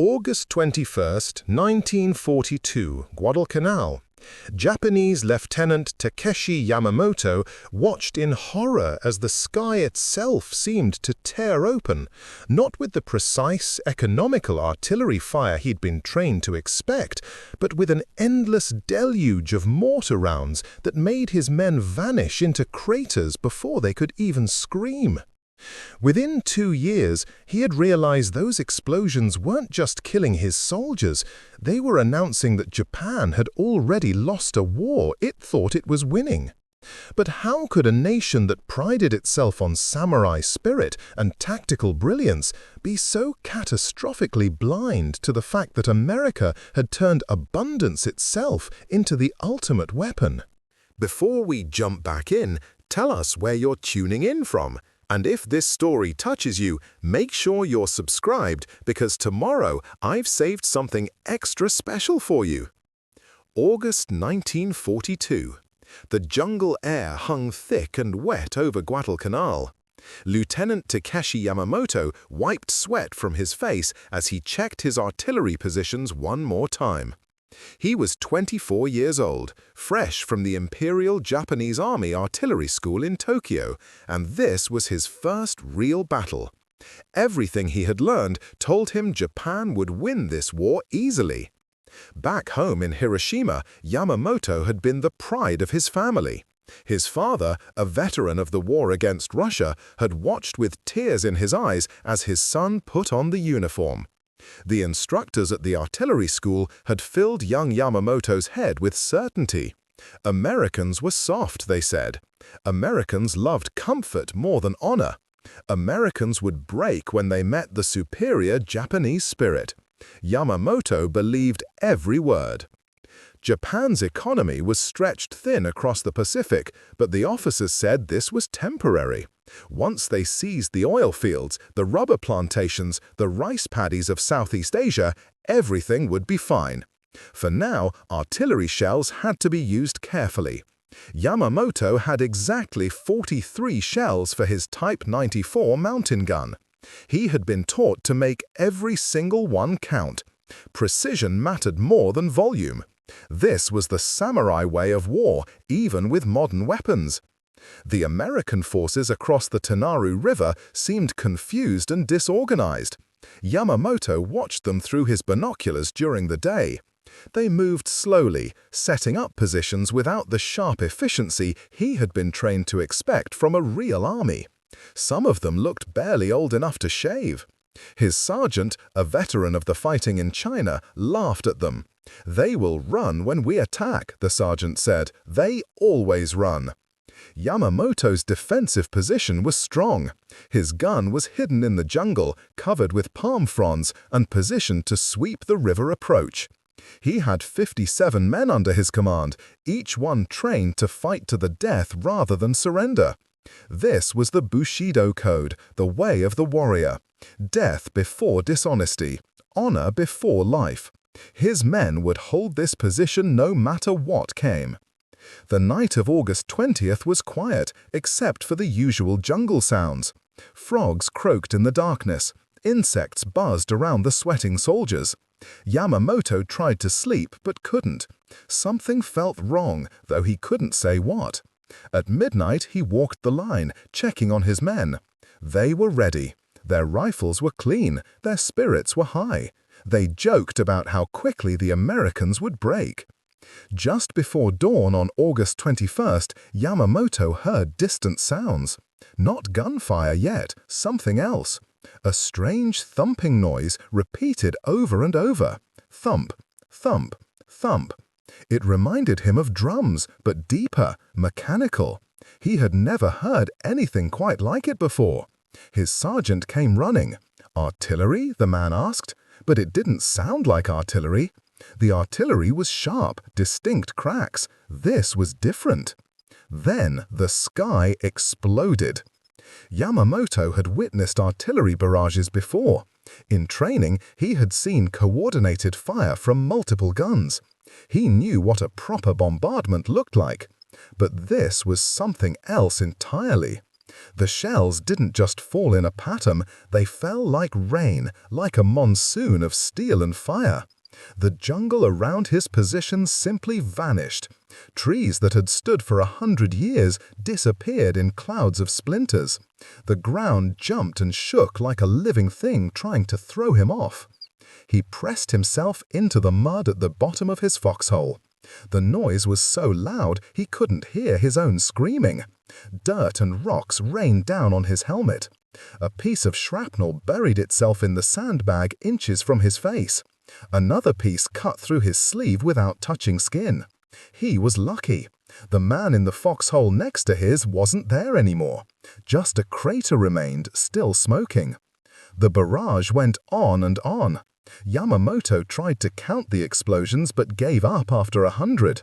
August 21, 1942, Guadalcanal. Japanese Lieutenant Takeshi Yamamoto watched in horror as the sky itself seemed to tear open, not with the precise, economical artillery fire he'd been trained to expect, but with an endless deluge of mortar rounds that made his men vanish into craters before they could even scream. Within 2 years, he had realized those explosions weren't just killing his soldiers, they were announcing that Japan had already lost a war it thought it was winning. But how could a nation that prided itself on samurai spirit and tactical brilliance be so catastrophically blind to the fact that America had turned abundance itself into the ultimate weapon? Before we jump back in, tell us where you're tuning in from. And if this story touches you, make sure you're subscribed because tomorrow I've saved something extra special for you. August 1942. The jungle air hung thick and wet over Guadalcanal. Lieutenant Takeshi Yamamoto wiped sweat from his face as he checked his artillery positions one more time. He was 24 years old, fresh from the Imperial Japanese Army Artillery School in Tokyo, and this was his first real battle. Everything he had learned told him Japan would win this war easily. Back home in Hiroshima, Yamamoto had been the pride of his family. His father, a veteran of the war against Russia, had watched with tears in his eyes as his son put on the uniform. The instructors at the artillery school had filled young Yamamoto's head with certainty. Americans were soft, they said. Americans loved comfort more than honor. Americans would break when they met the superior Japanese spirit. Yamamoto believed every word. Japan's economy was stretched thin across the Pacific, but the officers said this was temporary. Once they seized the oil fields, the rubber plantations, the rice paddies of Southeast Asia, everything would be fine. For now, artillery shells had to be used carefully. Yamamoto had exactly 43 shells for his Type 94 mountain gun. He had been taught to make every single one count. Precision mattered more than volume. This was the samurai way of war, even with modern weapons. The American forces across the Tanaru River seemed confused and disorganized. Yamamoto watched them through his binoculars during the day. They moved slowly, setting up positions without the sharp efficiency he had been trained to expect from a real army. Some of them looked barely old enough to shave. His sergeant, a veteran of the fighting in China, laughed at them. "They will run when we attack," the sergeant said. "They always run." Yamamoto's defensive position was strong. His gun was hidden in the jungle, covered with palm fronds, and positioned to sweep the river approach. He had 57 men under his command, each one trained to fight to the death rather than surrender. This was the Bushido Code, the way of the warrior. Death before dishonesty, honor before life. His men would hold this position no matter what came. The night of August 20th was quiet, except for the usual jungle sounds. Frogs croaked in the darkness. Insects buzzed around the sweating soldiers. Yamamoto tried to sleep but couldn't. Something felt wrong, though he couldn't say what. At midnight, he walked the line, checking on his men. They were ready. Their rifles were clean. Their spirits were high. They joked about how quickly the Americans would break. Just before dawn on August 21st, Yamamoto heard distant sounds. Not gunfire yet, something else. A strange thumping noise repeated over and over. Thump, thump, thump. It reminded him of drums, but deeper, mechanical. He had never heard anything quite like it before. His sergeant came running. "Artillery?" the man asked. But it didn't sound like artillery. The artillery was sharp, distinct cracks. This was different. Then the sky exploded. Yamamoto had witnessed artillery barrages before. In training, he had seen coordinated fire from multiple guns. He knew what a proper bombardment looked like. But this was something else entirely. The shells didn't just fall in a pattern, they fell like rain, like a monsoon of steel and fire. The jungle around his position simply vanished. Trees that had stood for 100 years disappeared in clouds of splinters. The ground jumped and shook like a living thing trying to throw him off. He pressed himself into the mud at the bottom of his foxhole. The noise was so loud he couldn't hear his own screaming. Dirt and rocks rained down on his helmet. A piece of shrapnel buried itself in the sandbag inches from his face. Another piece cut through his sleeve without touching skin. He was lucky. The man in the foxhole next to his wasn't there anymore. Just a crater remained, still smoking. The barrage went on and on. Yamamoto tried to count the explosions but gave up after 100.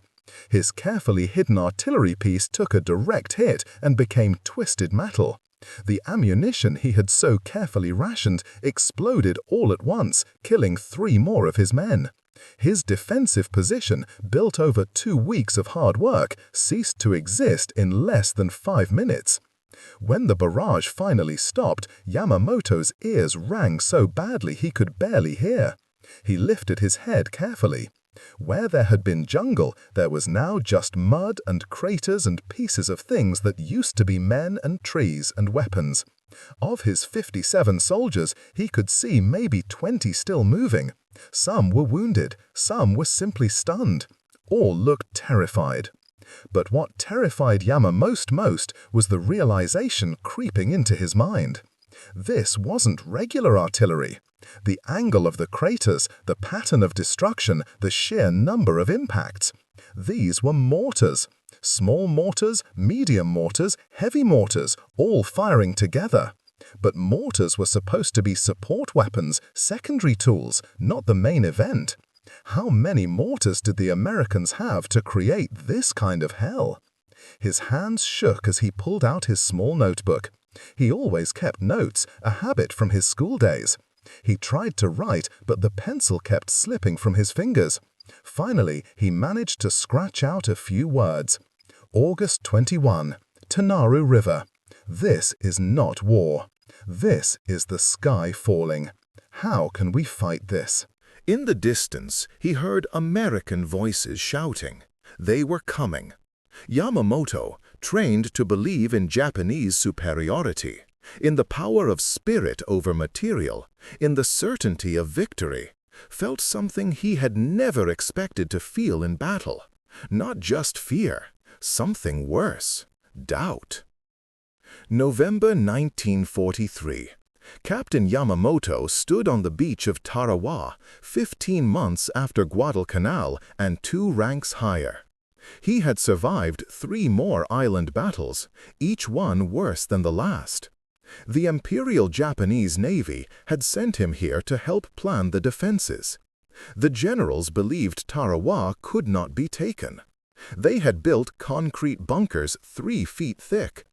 His carefully hidden artillery piece took a direct hit and became twisted metal. The ammunition he had so carefully rationed exploded all at once, killing 3 more of his men. His defensive position, built over 2 weeks of hard work, ceased to exist in less than 5 minutes. When the barrage finally stopped, Yamamoto's ears rang so badly he could barely hear. He lifted his head carefully. Where there had been jungle, there was now just mud and craters and pieces of things that used to be men and trees and weapons. Of his 57 soldiers, he could see maybe 20 still moving. Some were wounded, some were simply stunned. All looked terrified. But what terrified Yamamoto most was the realization creeping into his mind. This wasn't regular artillery. The angle of the craters, the pattern of destruction, the sheer number of impacts. These were mortars. Small mortars, medium mortars, heavy mortars, all firing together. But mortars were supposed to be support weapons, secondary tools, not the main event. How many mortars did the Americans have to create this kind of hell? His hands shook as he pulled out his small notebook. He always kept notes, a habit from his school days. He tried to write, but the pencil kept slipping from his fingers. Finally, he managed to scratch out a few words. August 21, Tanaru River. This is not war. This is the sky falling. How can we fight this? In the distance, he heard American voices shouting. They were coming. Yamamoto, trained to believe in Japanese superiority, in the power of spirit over material, in the certainty of victory, felt something he had never expected to feel in battle. Not just fear, something worse, doubt. November 1943. Captain Yamamoto stood on the beach of Tarawa, 15 months after Guadalcanal and 2 ranks higher. He had survived 3 more island battles, each one worse than the last. The Imperial Japanese Navy had sent him here to help plan the defenses. The generals believed Tarawa could not be taken. They had built concrete bunkers 3 feet thick.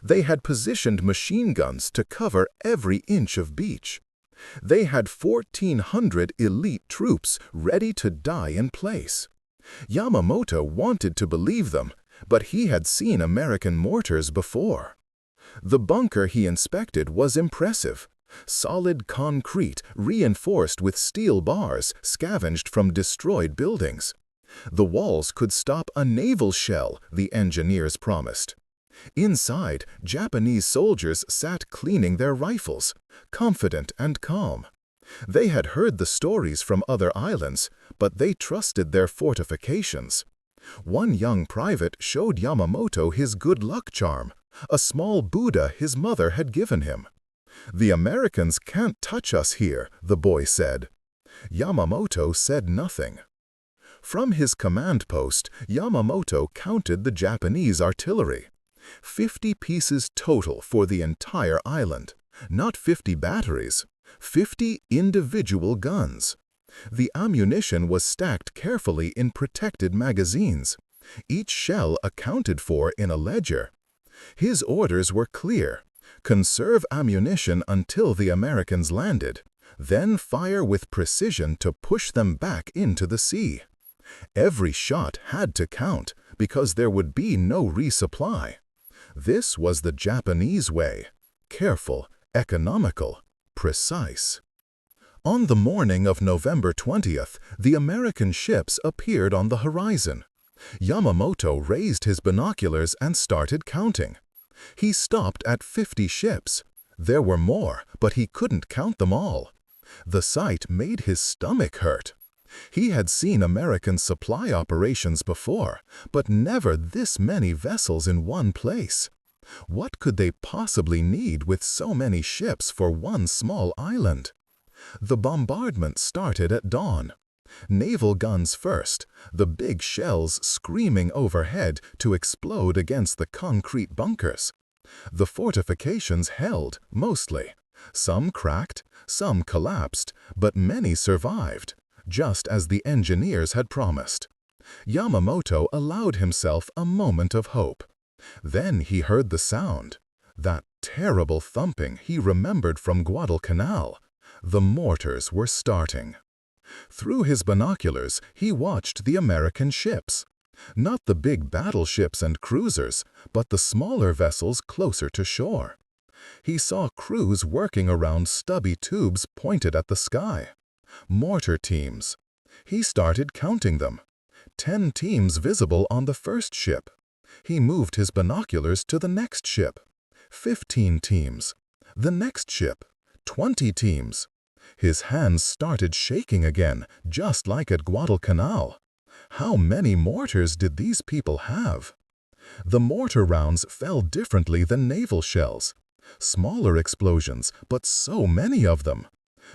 They had positioned machine guns to cover every inch of beach. They had 1,400 elite troops ready to die in place. Yamamoto wanted to believe them, but he had seen American mortars before. The bunker he inspected was impressive. Solid concrete, reinforced with steel bars, scavenged from destroyed buildings. The walls could stop a naval shell, the engineers promised. Inside, Japanese soldiers sat cleaning their rifles, confident and calm. They had heard the stories from other islands, but they trusted their fortifications. One young private showed Yamamoto his good luck charm, a small Buddha his mother had given him. "The Americans can't touch us here," the boy said. Yamamoto said nothing. From his command post, Yamamoto counted the Japanese artillery. 50 pieces total for the entire island. Not 50 batteries, 50 individual guns. The ammunition was stacked carefully in protected magazines, each shell accounted for in a ledger. His orders were clear: conserve ammunition until the Americans landed, then fire with precision to push them back into the sea. Every shot had to count, because there would be no resupply. This was the Japanese way: careful, economical, precise. On the morning of November 20th, the American ships appeared on the horizon. Yamamoto raised his binoculars and started counting. He stopped at 50 ships. There were more, but he couldn't count them all. The sight made his stomach hurt. He had seen American supply operations before, but never this many vessels in one place. What could they possibly need with so many ships for one small island? The bombardment started at dawn. Naval guns first, the big shells screaming overhead to explode against the concrete bunkers. The fortifications held, mostly. Some cracked, some collapsed, but many survived, just as the engineers had promised. Yamamoto allowed himself a moment of hope. Then he heard the sound. That terrible thumping he remembered from Guadalcanal. The mortars were starting. Through his binoculars, he watched the American ships. Not the big battleships and cruisers, but the smaller vessels closer to shore. He saw crews working around stubby tubes pointed at the sky. Mortar teams. He started counting them. 10 teams visible on the first ship. He moved his binoculars to the next ship. 15 teams. The next ship. 20 teams. His hands started shaking again, just like at Guadalcanal. How many mortars did these people have? The mortar rounds fell differently than naval shells. Smaller explosions, but so many of them.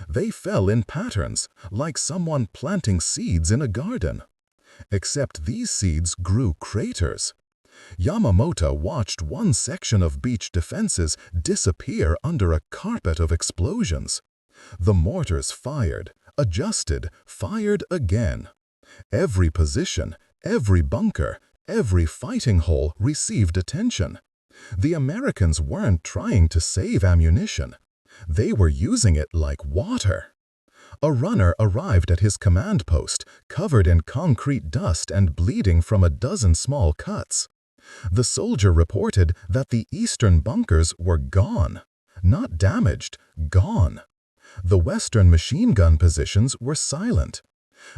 They fell in patterns, like someone planting seeds in a garden. Except these seeds grew craters. Yamamoto watched one section of beach defenses disappear under a carpet of explosions. The mortars fired, adjusted, fired again. Every position, every bunker, every fighting hole received attention. The Americans weren't trying to save ammunition. They were using it like water. A runner arrived at his command post, covered in concrete dust and bleeding from a dozen small cuts. The soldier reported that the eastern bunkers were gone. Not damaged, gone. The western machine gun positions were silent.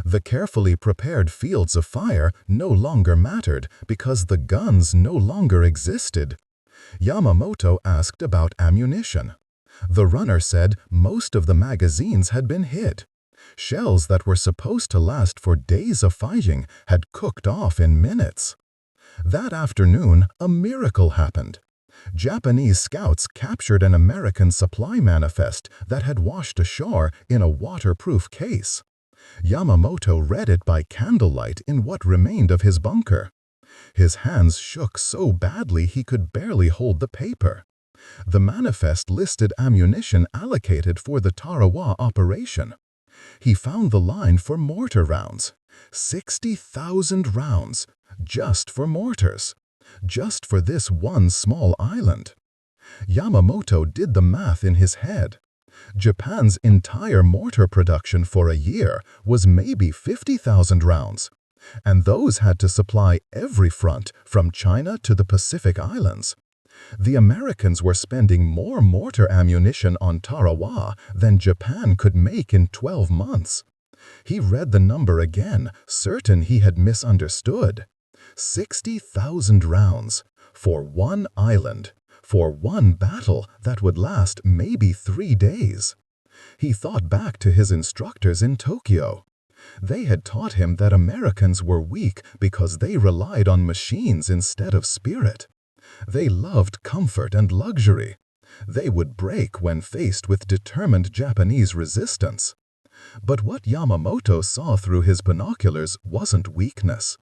The carefully prepared fields of fire no longer mattered because the guns no longer existed. Yamamoto asked about ammunition. The runner said most of the magazines had been hit. Shells that were supposed to last for days of fighting had cooked off in minutes. That afternoon, a miracle happened. Japanese scouts captured an American supply manifest that had washed ashore in a waterproof case. Yamamoto read it by candlelight in what remained of his bunker. His hands shook so badly he could barely hold the paper. The manifest listed ammunition allocated for the Tarawa operation. He found the line for mortar rounds. 60,000 rounds, just for mortars. Just for this one small island. Yamamoto did the math in his head. Japan's entire mortar production for a year was maybe 50,000 rounds. And those had to supply every front from China to the Pacific Islands. The Americans were spending more mortar ammunition on Tarawa than Japan could make in 12 months. He read the number again, certain he had misunderstood. 60,000 rounds for one island, for one battle that would last maybe 3 days. He thought back to his instructors in Tokyo. They had taught him that Americans were weak because they relied on machines instead of spirit. They loved comfort and luxury. They would break when faced with determined Japanese resistance. But what Yamamoto saw through his binoculars wasn't weakness.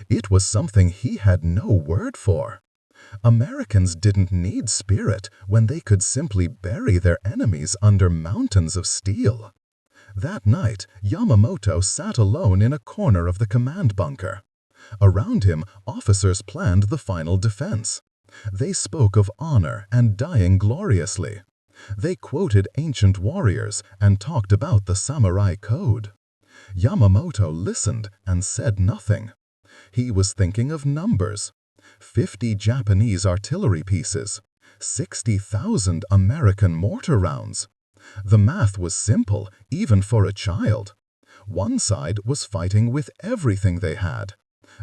It was something he had no word for. Americans didn't need spirit when they could simply bury their enemies under mountains of steel. That night, Yamamoto sat alone in a corner of the command bunker. Around him, officers planned the final defense. They spoke of honor and dying gloriously. They quoted ancient warriors and talked about the samurai code. Yamamoto listened and said nothing. He was thinking of numbers. 50 Japanese artillery pieces, 60,000 American mortar rounds. The math was simple, even for a child. One side was fighting with everything they had.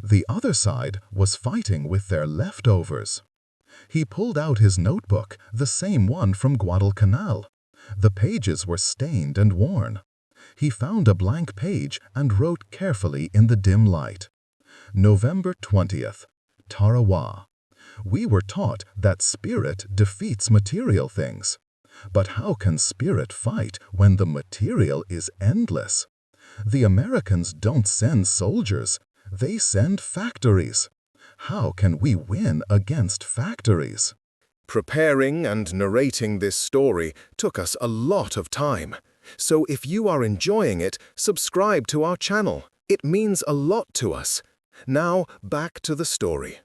The other side was fighting with their leftovers. He pulled out his notebook, the same one from Guadalcanal. The pages were stained and worn. He found a blank page and wrote carefully in the dim light. November 20th, Tarawa. We were taught that spirit defeats material things. But how can spirit fight when the material is endless? The Americans don't send soldiers, they send factories. How can we win against factories? Preparing and narrating this story took us a lot of time. So if you are enjoying it, subscribe to our channel. It means a lot to us. Now, back to the story.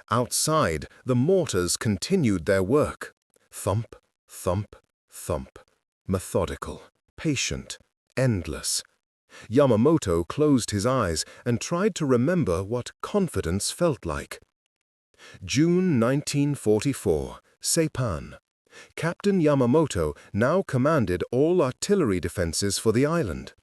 Outside, the mortars continued their work. Thump, thump, thump. Methodical, patient, endless. Yamamoto closed his eyes and tried to remember what confidence felt like. June 1944, Saipan. Captain Yamamoto now commanded all artillery defenses for the island.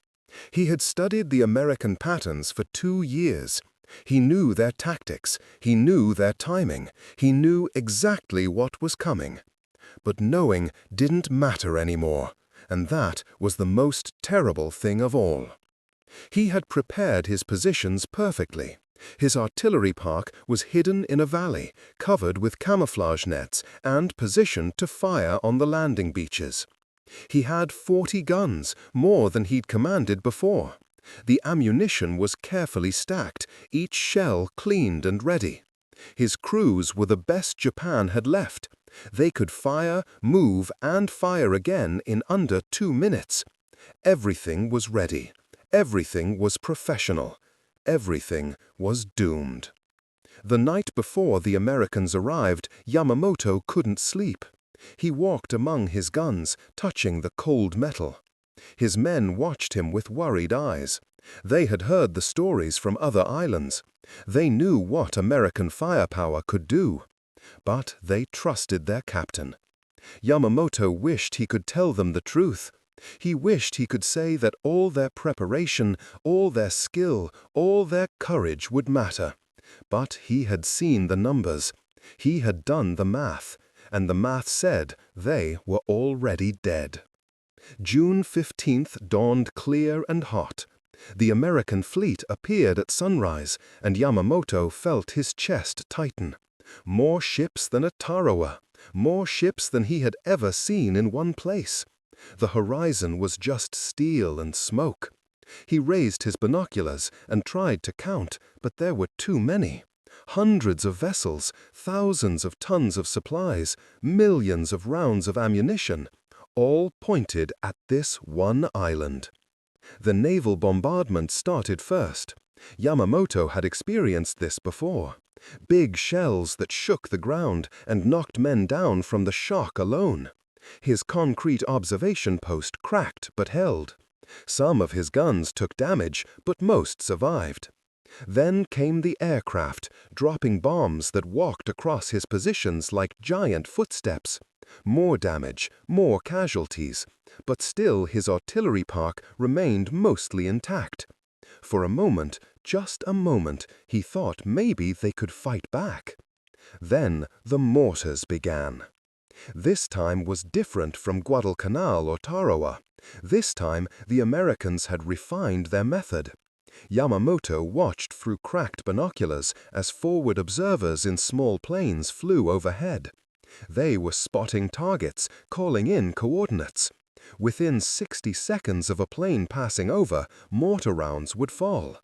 He had studied the American patterns for 2 years. He knew their tactics, he knew their timing, he knew exactly what was coming. But knowing didn't matter anymore, and that was the most terrible thing of all. He had prepared his positions perfectly. His artillery park was hidden in a valley, covered with camouflage nets, and positioned to fire on the landing beaches. He had 40 guns, more than he'd commanded before. The ammunition was carefully stacked, each shell cleaned and ready. His crews were the best Japan had left. They could fire, move, and fire again in under 2 minutes. Everything was ready. Everything was professional. Everything was doomed. The night before the Americans arrived, Yamamoto couldn't sleep. He walked among his guns, touching the cold metal. His men watched him with worried eyes. They had heard the stories from other islands. They knew what American firepower could do. But they trusted their captain. Yamamoto wished he could tell them the truth. He wished he could say that all their preparation, all their skill, all their courage would matter. But he had seen the numbers. He had done the math, and the math said they were already dead. June 15th dawned clear and hot. The American fleet appeared at sunrise, and Yamamoto felt his chest tighten. More ships than at Tarawa, more ships than he had ever seen in one place. The horizon was just steel and smoke. He raised his binoculars and tried to count, but there were too many. Hundreds of vessels, thousands of tons of supplies, millions of rounds of ammunition, all pointed at this one island. The naval bombardment started first. Yamamoto had experienced this before. Big shells that shook the ground and knocked men down from the shock alone. His concrete observation post cracked but held. Some of his guns took damage, but most survived. Then came the aircraft, dropping bombs that walked across his positions like giant footsteps. More damage, more casualties, but still his artillery park remained mostly intact. For a moment, just a moment, he thought maybe they could fight back. Then the mortars began. This time was different from Guadalcanal or Tarawa. This time the Americans had refined their method. Yamamoto watched through cracked binoculars as forward observers in small planes flew overhead. They were spotting targets, calling in coordinates. Within 60 seconds of a plane passing over, mortar rounds would fall.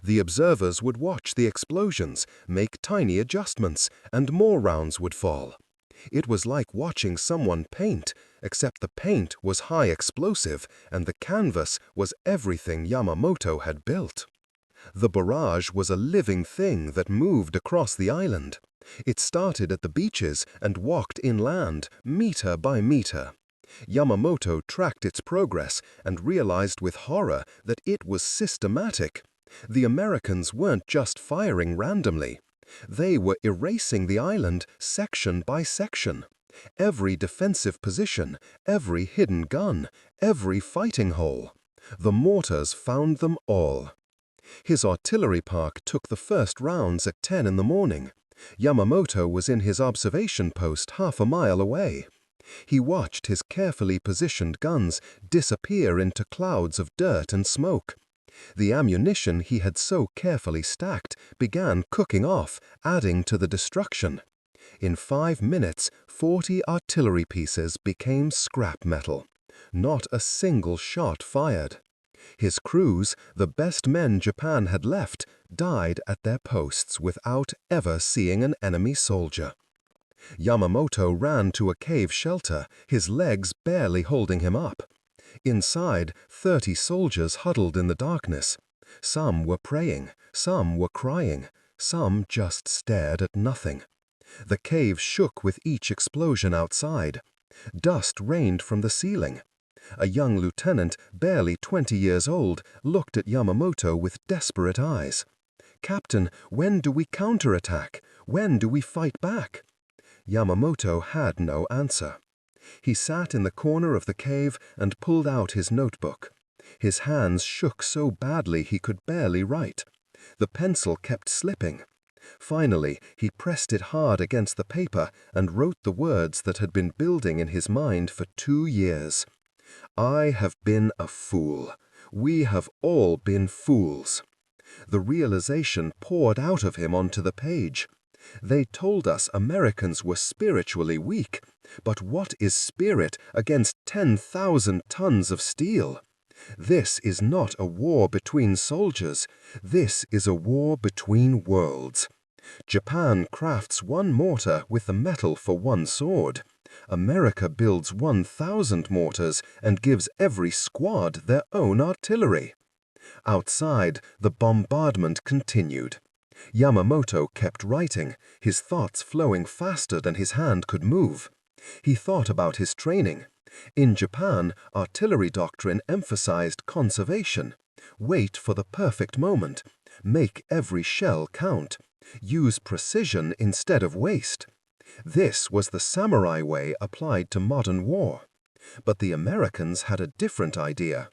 The observers would watch the explosions, make tiny adjustments, and more rounds would fall. It was like watching someone paint, except the paint was high explosive and the canvas was everything Yamamoto had built. The barrage was a living thing that moved across the island. It started at the beaches and walked inland, meter by meter. Yamamoto tracked its progress and realized with horror that it was systematic. The Americans weren't just firing randomly. They were erasing the island section by section. Every defensive position, every hidden gun, every fighting hole. The mortars found them all. His artillery park took the first rounds at 10 in the morning. Yamamoto was in his observation post half a mile away. He watched his carefully positioned guns disappear into clouds of dirt and smoke. The ammunition he had so carefully stacked began cooking off, adding to the destruction. In 5 minutes, 40 artillery pieces became scrap metal. Not a single shot fired. His crews, the best men Japan had left, died at their posts without ever seeing an enemy soldier. Yamamoto ran to a cave shelter, his legs barely holding him up. Inside, 30 soldiers huddled in the darkness. Some were praying, some were crying, some just stared at nothing. The cave shook with each explosion outside. Dust rained from the ceiling. A young lieutenant, barely 20 years old, looked at Yamamoto with desperate eyes. "Captain, when do we counterattack? When do we fight back?" Yamamoto had no answer. He sat in the corner of the cave and pulled out his notebook. His hands shook so badly he could barely write. The pencil kept slipping. Finally, he pressed it hard against the paper and wrote the words that had been building in his mind for 2 years. "I have been a fool. We have all been fools." The realization poured out of him onto the page. They told us Americans were spiritually weak, but what is spirit against 10,000 tons of steel? This is not a war between soldiers. This is a war between worlds. Japan crafts 1 mortar with the metal for 1 sword. America builds 1,000 mortars and gives every squad their own artillery. Outside, the bombardment continued. Yamamoto kept writing, his thoughts flowing faster than his hand could move. He thought about his training. In Japan, artillery doctrine emphasized conservation. Wait for the perfect moment. Make every shell count. Use precision instead of waste. This was the samurai way applied to modern war. But the Americans had a different idea.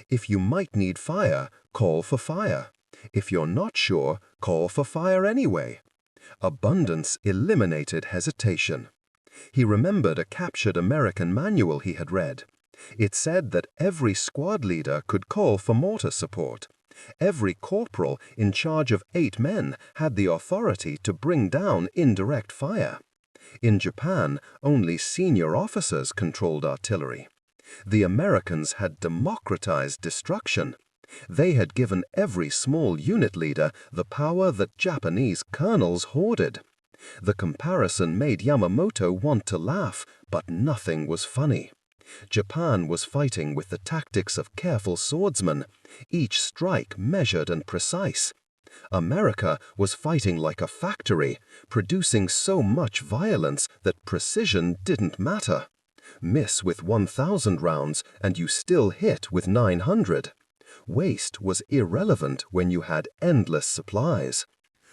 If you might need fire, call for fire. If you're not sure, call for fire anyway. Abundance eliminated hesitation. He remembered a captured American manual he had read. It said that every squad leader could call for mortar support. Every corporal in charge of 8 men had the authority to bring down indirect fire. In Japan, only senior officers controlled artillery. The Americans had democratized destruction. They had given every small unit leader the power that Japanese colonels hoarded. The comparison made Yamamoto want to laugh, but nothing was funny. Japan was fighting with the tactics of careful swordsmen, each strike measured and precise. America was fighting like a factory, producing so much violence that precision didn't matter. Miss with 1,000 rounds and you still hit with 900. Waste was irrelevant when you had endless supplies.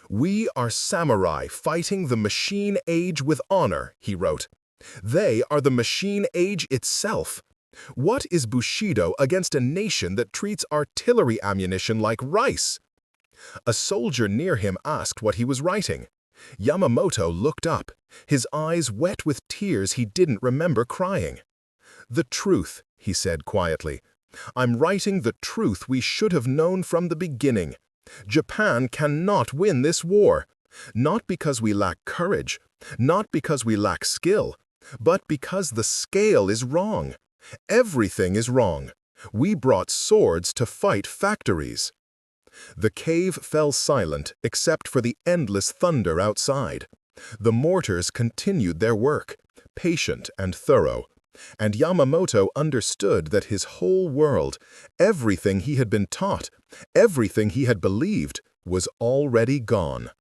"We are samurai fighting the machine age with honor," he wrote. "They are the machine age itself. What is Bushido against a nation that treats artillery ammunition like rice?" A soldier near him asked what he was writing. Yamamoto looked up, his eyes wet with tears he didn't remember crying. "The truth," he said quietly. "I'm writing the truth we should have known from the beginning. Japan cannot win this war, not because we lack courage, not because we lack skill, but because the scale is wrong. Everything is wrong. We brought swords to fight factories." The cave fell silent except for the endless thunder outside. The mortars continued their work, patient and thorough, and Yamamoto understood that his whole world, everything he had been taught, everything he had believed, was already gone.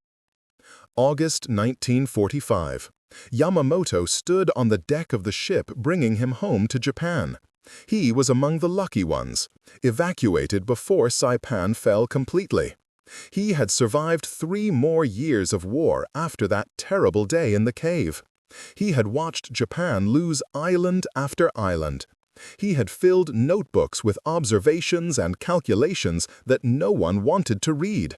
August 1945. Yamamoto stood on the deck of the ship bringing him home to Japan. He was among the lucky ones, evacuated before Saipan fell completely. He had survived 3 more years of war after that terrible day in the cave. He had watched Japan lose island after island. He had filled notebooks with observations and calculations that no one wanted to read.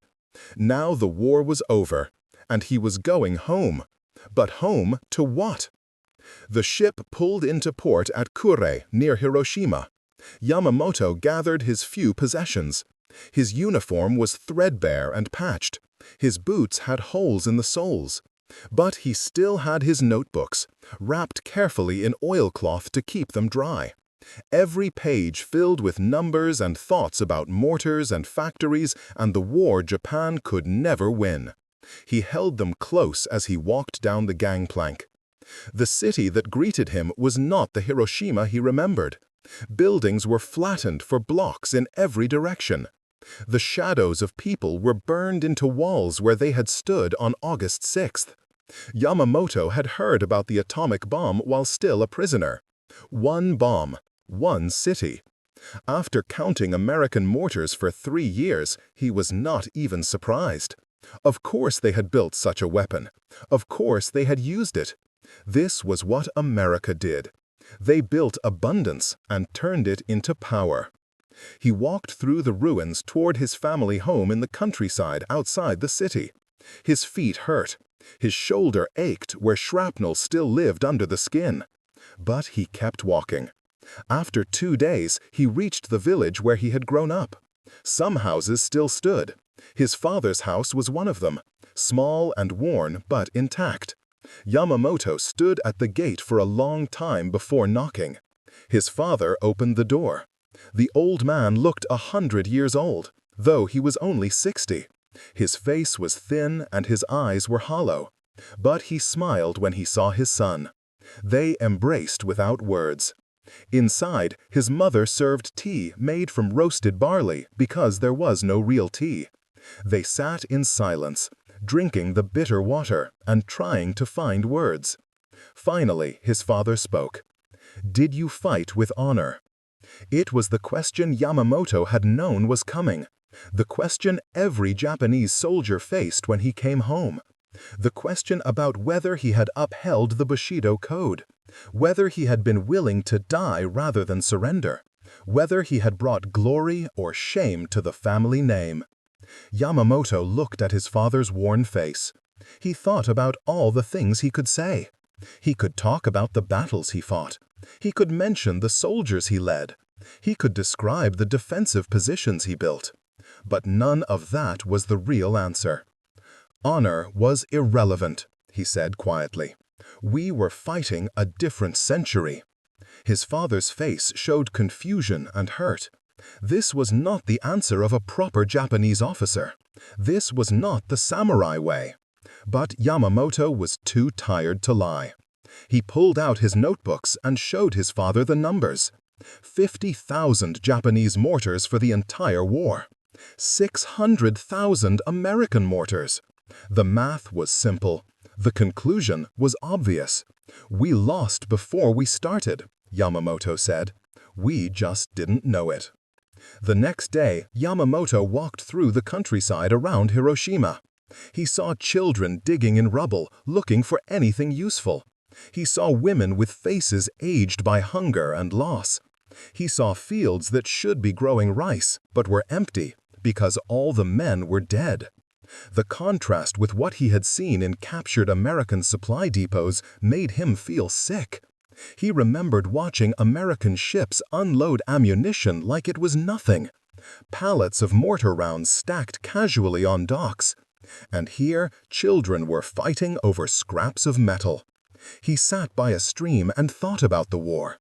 Now the war was over, and he was going home. But home to what? The ship pulled into port at Kure, near Hiroshima. Yamamoto gathered his few possessions. His uniform was threadbare and patched. His boots had holes in the soles. But he still had his notebooks, wrapped carefully in oilcloth to keep them dry. Every page filled with numbers and thoughts about mortars and factories and the war Japan could never win. He held them close as he walked down the gangplank. The city that greeted him was not the Hiroshima he remembered. Buildings were flattened for blocks in every direction. The shadows of people were burned into walls where they had stood on August 6th. Yamamoto had heard about the atomic bomb while still a prisoner. 1 bomb, 1 city. After counting American mortars for 3 years, he was not even surprised. Of course they had built such a weapon. Of course they had used it. This was what America did. They built abundance and turned it into power. He walked through the ruins toward his family home in the countryside outside the city. His feet hurt. His shoulder ached where shrapnel still lived under the skin. But he kept walking. After 2 days, he reached the village where he had grown up. Some houses still stood. His father's house was one of them, small and worn but intact. Yamamoto stood at the gate for a long time before knocking. His father opened the door. The old man looked 100 years old, though he was only 60. His face was thin and his eyes were hollow. But he smiled when he saw his son. They embraced without words. Inside, his mother served tea made from roasted barley because there was no real tea. They sat in silence, drinking the bitter water and trying to find words. Finally, his father spoke. "Did you fight with honor?" It was the question Yamamoto had known was coming. The question every Japanese soldier faced when he came home. The question about whether he had upheld the Bushido Code, whether he had been willing to die rather than surrender, whether he had brought glory or shame to the family name. Yamamoto looked at his father's worn face. He thought about all the things he could say. He could talk about the battles he fought. He could mention the soldiers he led. He could describe the defensive positions he built. But none of that was the real answer. "Honor was irrelevant," he said quietly. "We were fighting a different century." His father's face showed confusion and hurt. This was not the answer of a proper Japanese officer. This was not the samurai way. But Yamamoto was too tired to lie. He pulled out his notebooks and showed his father the numbers. 50,000 Japanese mortars for the entire war. 600,000 American mortars. The math was simple. The conclusion was obvious. "We lost before we started," Yamamoto said. "We just didn't know it." The next day, Yamamoto walked through the countryside around Hiroshima. He saw children digging in rubble, looking for anything useful. He saw women with faces aged by hunger and loss. He saw fields that should be growing rice, but were empty, because all the men were dead. The contrast with what he had seen in captured American supply depots made him feel sick. He remembered watching American ships unload ammunition like it was nothing. Pallets of mortar rounds stacked casually on docks. And here, children were fighting over scraps of metal. He sat by a stream and thought about the war.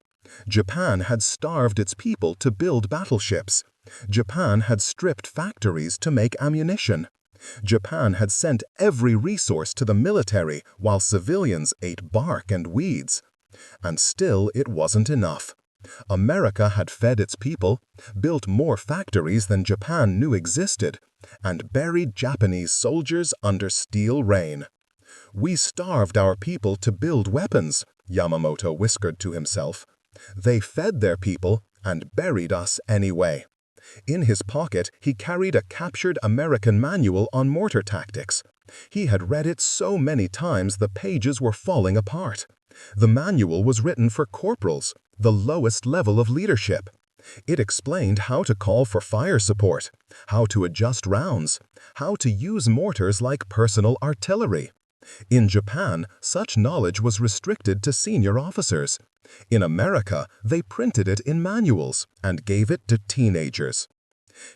Japan had starved its people to build battleships. Japan had stripped factories to make ammunition. Japan had sent every resource to the military while civilians ate bark and weeds. And still it wasn't enough. America had fed its people, built more factories than Japan knew existed, and buried Japanese soldiers under steel rain. "We starved our people to build weapons," Yamamoto whispered to himself. "They fed their people and buried us anyway." In his pocket, he carried a captured American manual on mortar tactics. He had read it so many times the pages were falling apart. The manual was written for corporals, the lowest level of leadership. It explained how to call for fire support, how to adjust rounds, how to use mortars like personal artillery. In Japan, such knowledge was restricted to senior officers. In America, they printed it in manuals and gave it to teenagers.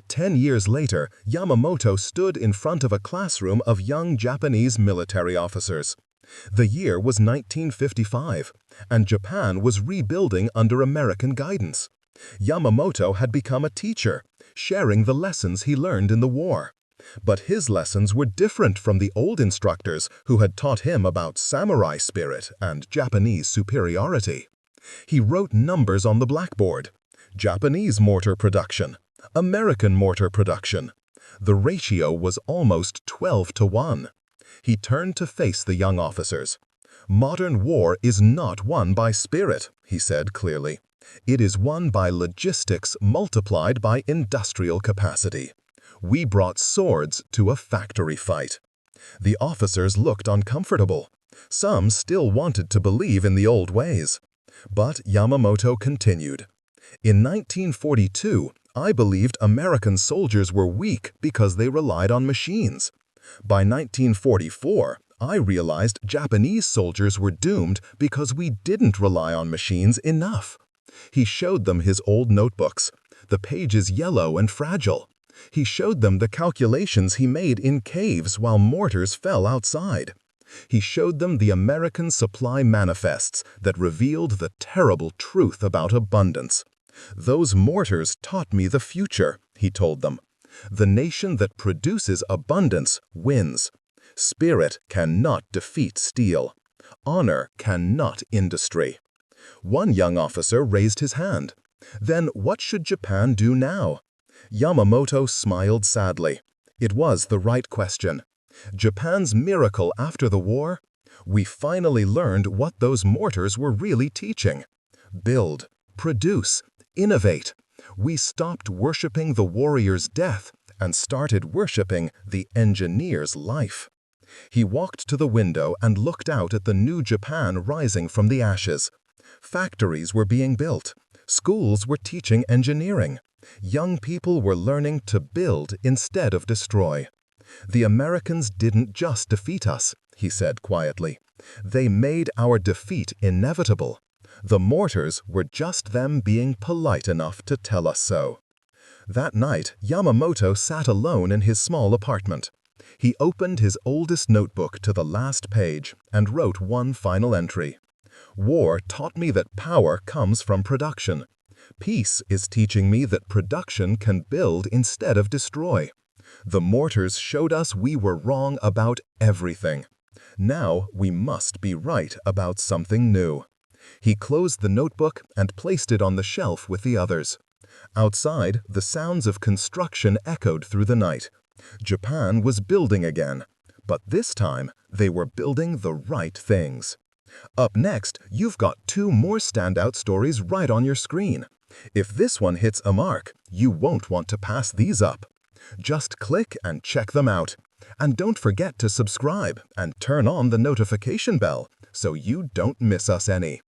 10 years later, Yamamoto stood in front of a classroom of young Japanese military officers. The year was 1955, and Japan was rebuilding under American guidance. Yamamoto had become a teacher, sharing the lessons he learned in the war. But his lessons were different from the old instructors who had taught him about samurai spirit and Japanese superiority. He wrote numbers on the blackboard: Japanese mortar production, American mortar production. The ratio was almost 12 to 1. He turned to face the young officers. "Modern war is not won by spirit," he said clearly. "It is won by logistics multiplied by industrial capacity. We brought swords to a factory fight." The officers looked uncomfortable. Some still wanted to believe in the old ways. But Yamamoto continued. "In 1942, I believed American soldiers were weak because they relied on machines. By 1944, I realized Japanese soldiers were doomed because we didn't rely on machines enough." He showed them his old notebooks, the pages yellow and fragile. He showed them the calculations he made in caves while mortars fell outside. He showed them the American supply manifests that revealed the terrible truth about abundance. "Those mortars taught me the future," he told them. "The nation that produces abundance wins. Spirit cannot defeat steel. Honor cannot industry." One young officer raised his hand. "Then what should Japan do now?" Yamamoto smiled sadly. It was the right question. Japan's miracle after the war? We finally learned what those mortars were really teaching. Build, produce, innovate. We stopped worshiping the warrior's death and started worshiping the engineer's life. He walked to the window and looked out at the new Japan rising from the ashes. Factories were being built. Schools were teaching engineering. Young people were learning to build instead of destroy. "The Americans didn't just defeat us," he said quietly. "They made our defeat inevitable. The mortars were just them being polite enough to tell us so." That night, Yamamoto sat alone in his small apartment. He opened his oldest notebook to the last page and wrote one final entry. "War taught me that power comes from production. Peace is teaching me that production can build instead of destroy. The mortars showed us we were wrong about everything. Now we must be right about something new." He closed the notebook and placed it on the shelf with the others. Outside, the sounds of construction echoed through the night. Japan was building again, but this time they were building the right things. Up next, you've got 2 more standout stories right on your screen. If this one hits a mark, you won't want to pass these up. Just click and check them out. And don't forget to subscribe and turn on the notification bell so you don't miss us any.